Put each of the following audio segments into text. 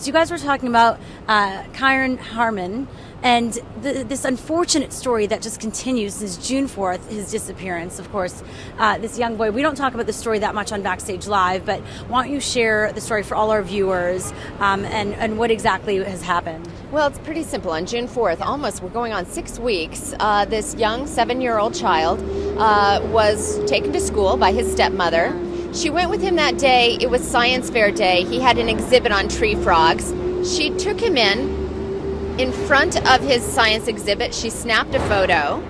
So you guys were talking about Kyron Horman and this unfortunate story that just continues since June 4th, his disappearance, of course. This young boy, we don't talk about the story that much on Backstage Live, but why don't you share the story for all our viewers and what exactly has happened? Well, it's pretty simple. On June 4th, we're going on 6 weeks, this young 7-year-old child was taken to school by his stepmother. She went with him that day. It was science fair day. He had an exhibit on tree frogs. She took him in front of his science exhibit. She snapped a photo,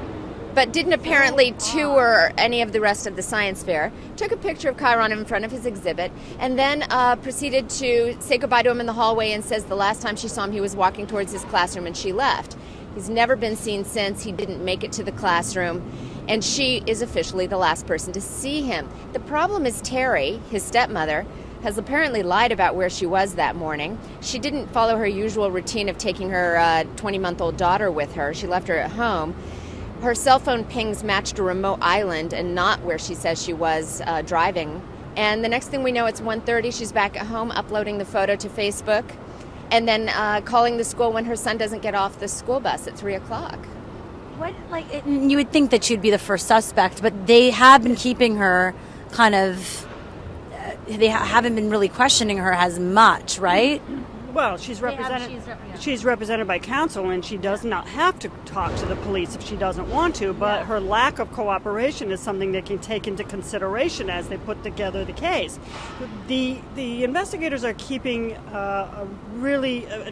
but didn't apparently tour any of the rest of the science fair. Took a picture of Kyron in front of his exhibit, and then proceeded to say goodbye to him in the hallway, and says the last time she saw him, he was walking towards his classroom, and she left. He's never been seen since. He didn't make it to the classroom, and she is officially the last person to see him. The problem is Terri, his stepmother, has apparently lied about where she was that morning. She didn't follow her usual routine of taking her 20-month-old daughter with her. She left her at home. Her cell phone pings matched a remote island and not where she says she was driving. And the next thing we know, it's 1:30. She's back at home uploading the photo to Facebook and then calling the school when her son doesn't get off the school bus at 3 o'clock. You would think that she'd be the first suspect, but they have been keeping her kind of... They haven't been really questioning her as much, right? Well, she's represented by counsel, and she does not have to talk to the police if she doesn't want to, but her lack of cooperation is something they can take into consideration as they put together the case. The investigators are keeping a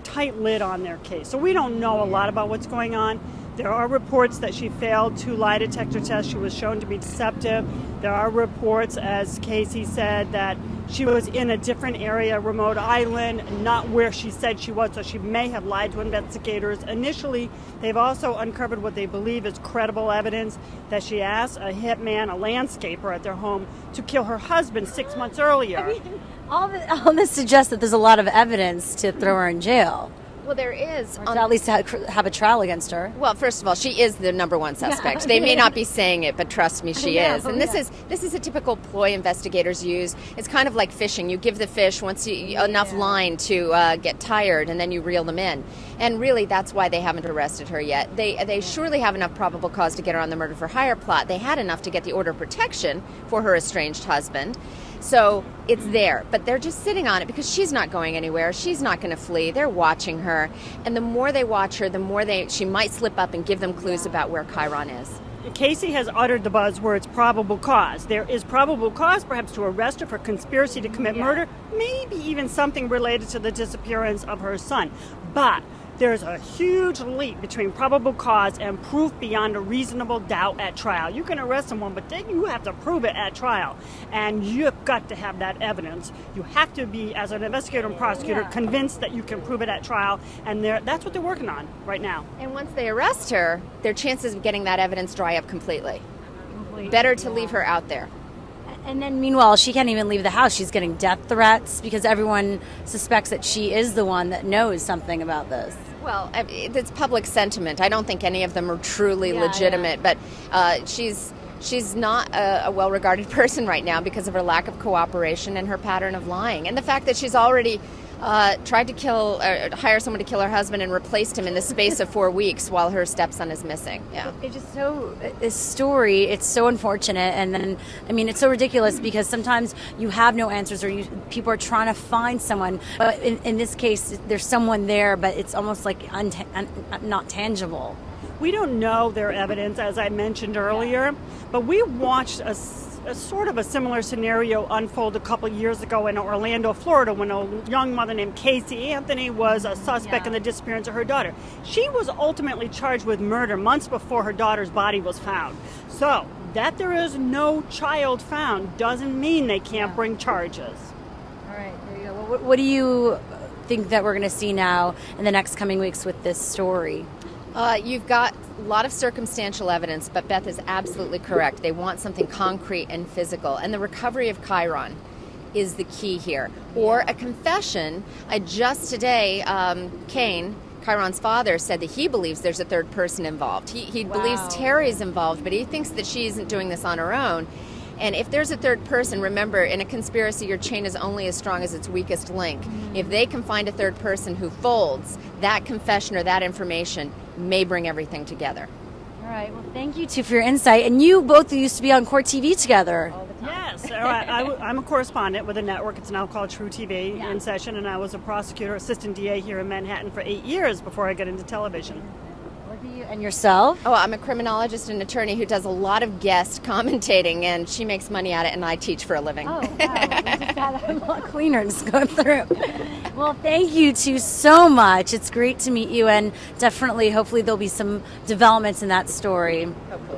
tight lid on their case, so we don't know a lot about what's going on. There are reports that she failed 2 lie detector tests. She was shown to be deceptive. There are reports, as Casey said, that she was in a different area, remote island, not where she said she was, so she may have lied to investigators. Initially, they've also uncovered what they believe is credible evidence that she asked a hitman, a landscaper at their home, to kill her husband 6 months earlier. I mean, all this suggests that there's a lot of evidence to throw her in jail. Well, there is. Or to at least have a trial against her. Well, first of all, she is the number one suspect. They may not be saying it, but trust me, she is. And this is a typical ploy investigators use. It's kind of like fishing. You give the fish enough line to get tired, and then you reel them in. And really, that's why they haven't arrested her yet. They surely have enough probable cause to get her on the murder for hire plot. They had enough to get the order of protection for her estranged husband. So it's there, but they're just sitting on it because she's not going anywhere. She's not going to flee. They're watching her, and the more they watch her, the more she might slip up and give them clues about where Kyron is. Casey has uttered the buzzwords probable cause. There is probable cause perhaps to arrest her for conspiracy to commit murder, maybe even something related to the disappearance of her son. But there's a huge leap between probable cause and proof beyond a reasonable doubt at trial. You can arrest someone, but then you have to prove it at trial. And you've got to have that evidence. You have to be, as an investigator and prosecutor, convinced that you can prove it at trial. And that's what they're working on right now. And once they arrest her, their chances of getting that evidence dry up completely. Better to leave her out there. And then meanwhile, she can't even leave the house. She's getting death threats because everyone suspects that she is the one that knows something about this. Well, it's public sentiment. I don't think any of them are truly legitimate, but she's not a well-regarded person right now because of her lack of cooperation and her pattern of lying. And the fact that she's already tried to hire someone to kill her husband and replaced him in the space of 4 weeks while her stepson is missing. Yeah, it's just this story. It's so unfortunate, and then it's so ridiculous because sometimes you have no answers, or people are trying to find someone. But in this case, there's someone there, but it's almost like not tangible. We don't know their evidence, as I mentioned earlier, but we watched a sort of a similar scenario unfold a couple years ago in Orlando, Florida, when a young mother named Casey Anthony was a suspect in the disappearance of her daughter. She was ultimately charged with murder months before her daughter's body was found. So that there is no child found doesn't mean they can't bring charges. All right, there you go. Well, what do you think that we're going to see now in the next coming weeks with this story? You've got a lot of circumstantial evidence, but Beth is absolutely correct. They want something concrete and physical, and the recovery of Kyron is the key here. Or a confession. Just today, Kane, Kyron's father, said that he believes there's a third person involved. He believes Terry's involved, but he thinks that she isn't doing this on her own. And if there's a third person, remember, in a conspiracy, your chain is only as strong as its weakest link. If they can find a third person who folds, that confession or that information may bring everything together. All right. Well, thank you two for your insight. And you both used to be on Court TV together. Yes, I'm a correspondent with a network. It's now called truTV in session, and I was a prosecutor, assistant DA here in Manhattan for 8 years before I got into television. And yourself? Oh, I'm a criminologist and attorney who does a lot of guest commentating, and she makes money at it, and I teach for a living. Oh, wow. We just got a lot cleaner just going through. Well, thank you two so much. It's great to meet you, and definitely, hopefully, there'll be some developments in that story. Hopefully.